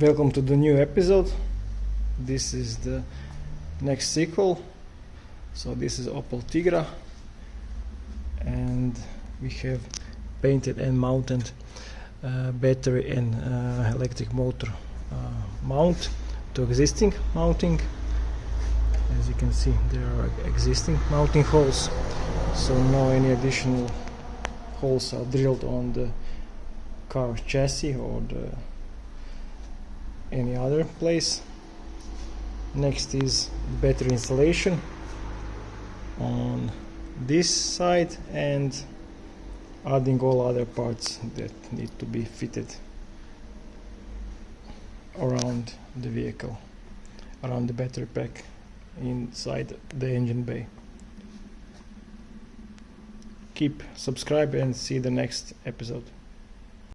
Welcome to the new episode. This is the next sequel. So this is Opel Tigra, and we have painted and mounted battery and electric motor mount to existing mounting. As you can see, there are existing mounting holes, so no any additional holes are drilled on the car chassis or any other place. Next is battery installation on this side and adding all other parts that need to be fitted around the vehicle, around the battery pack inside the engine bay. Keep subscribe and see the next episode.